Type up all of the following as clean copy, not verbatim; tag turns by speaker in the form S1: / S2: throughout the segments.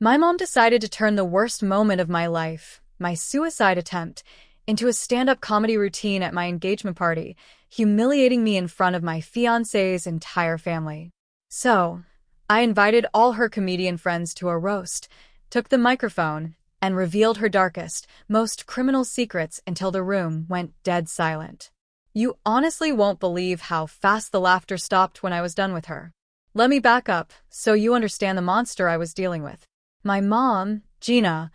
S1: My mom decided to turn the worst moment of my life, my suicide attempt, into a stand-up comedy routine at my engagement party, humiliating me in front of my fiancé's entire family. So, I invited all her comedian friends to a roast, took the microphone, and revealed her darkest, most criminal secrets until the room went dead silent. You honestly won't believe how fast the laughter stopped when I was done with her. Let me back up so you understand the monster I was dealing with. My mom, Gina,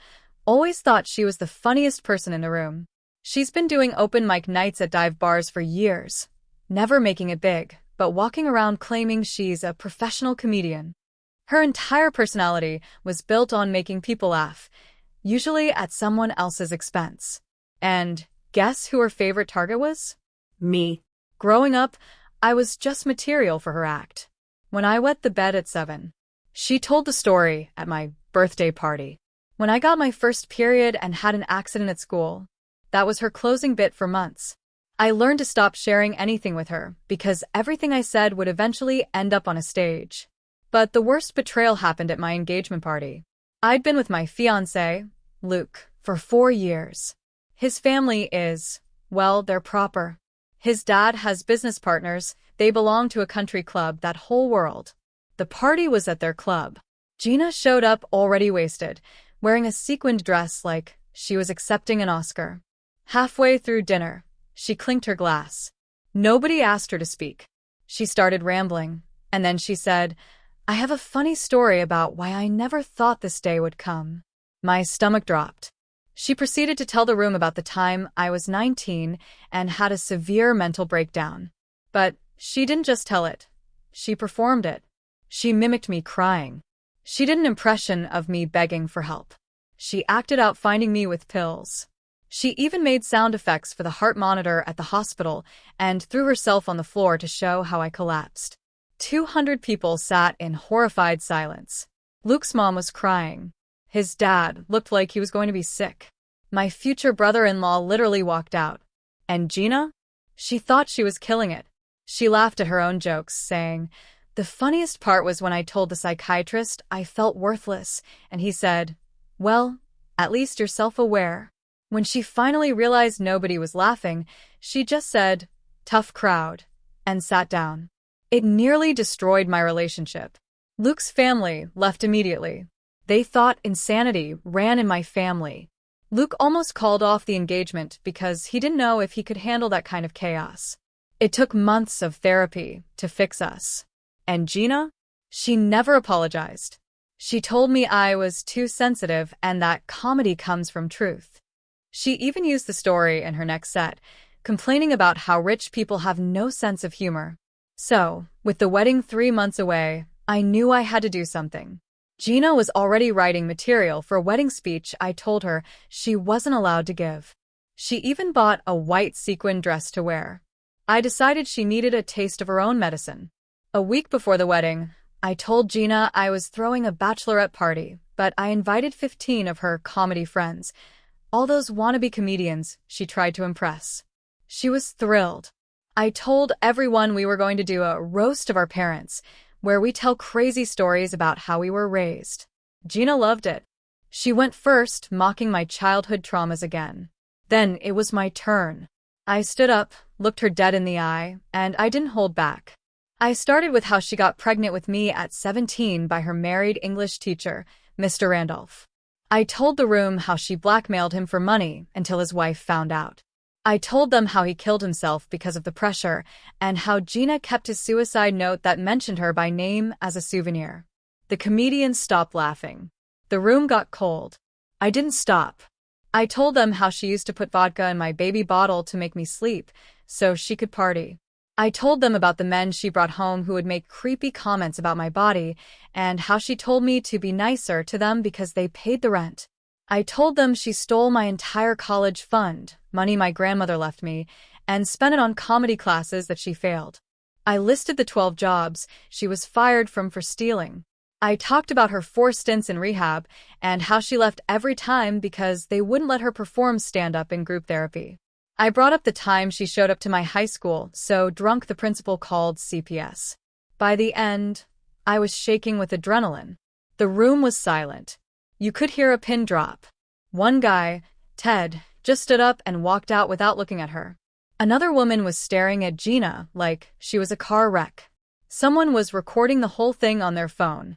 S1: always thought she was the funniest person in the room. She's been doing open mic nights at dive bars for years, never making it big, but walking around claiming she's a professional comedian. Her entire personality was built on making people laugh, usually at someone else's expense. And guess who her favorite target was?
S2: Me.
S1: Growing up, I was just material for her act. When I wet the bed at 7, she told the story at my birthday party. When I got my first period and had an accident at school, that was her closing bit for months. I learned to stop sharing anything with her because everything I said would eventually end up on a stage. But the worst betrayal happened at my engagement party. I'd been with my fiancé, Luke, for 4 years. His family is, well, they're proper. His dad has business partners, they belong to a country club that whole world. The party was at their club. Gina showed up already wasted, wearing a sequined dress like she was accepting an Oscar. Halfway through dinner, she clinked her glass. Nobody asked her to speak. She started rambling, and then she said, "I have a funny story about why I never thought this day would come." My stomach dropped. She proceeded to tell the room about the time I was 19 and had a severe mental breakdown. But she didn't just tell it. She performed it. She mimicked me crying. She did an impression of me begging for help. She acted out finding me with pills. She even made sound effects for the heart monitor at the hospital and threw herself on the floor to show how I collapsed. 200 people sat in horrified silence. Luke's mom was crying. His dad looked like he was going to be sick. My future brother-in-law literally walked out. And Gina? She thought she was killing it. She laughed at her own jokes, saying, "The funniest part was when I told the psychiatrist I felt worthless, and he said, 'Well, at least you're self-aware.'" When she finally realized nobody was laughing, she just said, "Tough crowd," and sat down. It nearly destroyed my relationship. Luke's family left immediately. They thought insanity ran in my family. Luke almost called off the engagement because he didn't know if he could handle that kind of chaos. It took months of therapy to fix us. And Gina? She never apologized. She told me I was too sensitive and that comedy comes from truth. She even used the story in her next set, complaining about how rich people have no sense of humor. So, with the wedding 3 months away, I knew I had to do something. Gina was already writing material for a wedding speech I told her she wasn't allowed to give. She even bought a white sequin dress to wear. I decided she needed a taste of her own medicine. A week before the wedding, I told Gina I was throwing a bachelorette party, but I invited 15 of her comedy friends, all those wannabe comedians she tried to impress. She was thrilled. I told everyone we were going to do a roast of our parents, where we tell crazy stories about how we were raised. Gina loved it. She went first, mocking my childhood traumas again. Then it was my turn. I stood up, looked her dead in the eye, and I didn't hold back. I started with how she got pregnant with me at 17 by her married English teacher, Mr. Randolph. I told the room how she blackmailed him for money until his wife found out. I told them how he killed himself because of the pressure, and how Gina kept his suicide note that mentioned her by name as a souvenir. The comedians stopped laughing. The room got cold. I didn't stop. I told them how she used to put vodka in my baby bottle to make me sleep, so she could party. I told them about the men she brought home who would make creepy comments about my body, and how she told me to be nicer to them because they paid the rent. I told them she stole my entire college fund, money my grandmother left me, and spent it on comedy classes that she failed. I listed the 12 jobs she was fired from for stealing. I talked about her 4 stints in rehab and how she left every time because they wouldn't let her perform stand-up in group therapy. I brought up the time she showed up to my high school so drunk the principal called CPS. By the end, I was shaking with adrenaline. The room was silent. You could hear a pin drop. One guy, Ted, just stood up and walked out without looking at her. Another woman was staring at Gina like she was a car wreck. Someone was recording the whole thing on their phone.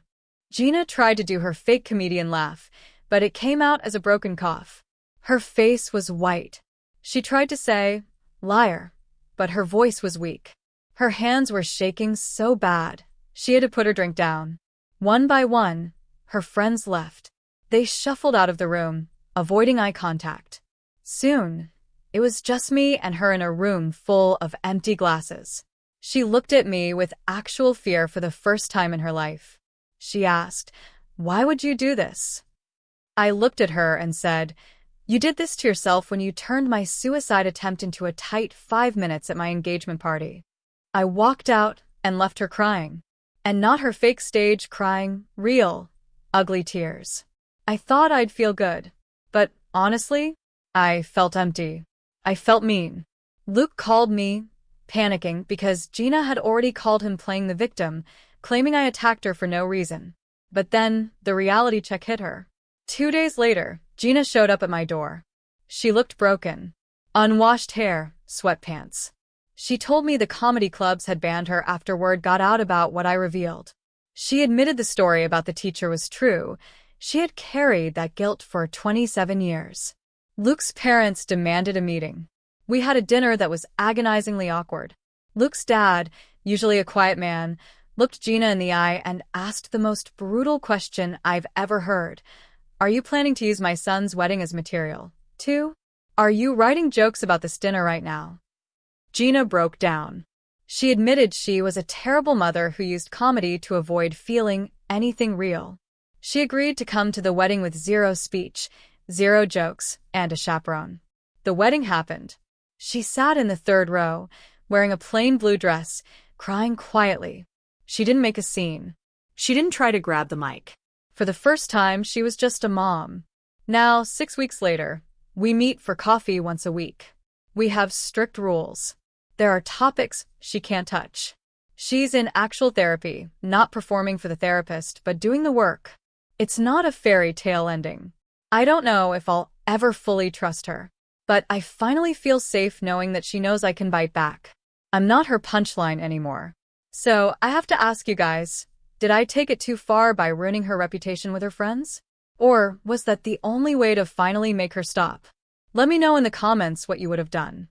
S1: Gina tried to do her fake comedian laugh, but it came out as a broken cough. Her face was white. She tried to say, "Liar," but her voice was weak. Her hands were shaking so bad, she had to put her drink down. One by one, her friends left. They shuffled out of the room, avoiding eye contact. Soon, it was just me and her in a room full of empty glasses. She looked at me with actual fear for the first time in her life. She asked, "Why would you do this?" I looked at her and said, "You did this to yourself when you turned my suicide attempt into a tight 5 minutes at my engagement party." I walked out and left her crying. And not her fake stage crying, real, ugly tears. I thought I'd feel good. But honestly, I felt empty. I felt mean. Luke called me, panicking because Gina had already called him playing the victim, claiming I attacked her for no reason. But then, the reality check hit her. 2 days later, Gina showed up at my door. She looked broken. Unwashed hair, sweatpants. She told me the comedy clubs had banned her after word got out about what I revealed. She admitted the story about the teacher was true. She had carried that guilt for 27 years. Luke's parents demanded a meeting. We had a dinner that was agonizingly awkward. Luke's dad, usually a quiet man, looked Gina in the eye and asked the most brutal question I've ever heard. "Are you planning to use my son's wedding as material, too? Are you writing jokes about this dinner right now?" Gina broke down. She admitted she was a terrible mother who used comedy to avoid feeling anything real. She agreed to come to the wedding with zero speech, zero jokes, and a chaperone. The wedding happened. She sat in the third row, wearing a plain blue dress, crying quietly. She didn't make a scene. She didn't try to grab the mic. For the first time, she was just a mom. Now, 6 weeks later, we meet for coffee once a week. We have strict rules. There are topics she can't touch. She's in actual therapy, not performing for the therapist, but doing the work. It's not a fairy tale ending. I don't know if I'll ever fully trust her, but I finally feel safe knowing that she knows I can bite back. I'm not her punchline anymore. So I have to ask you guys, did I take it too far by ruining her reputation with her friends? Or was that the only way to finally make her stop? Let me know in the comments what you would have done.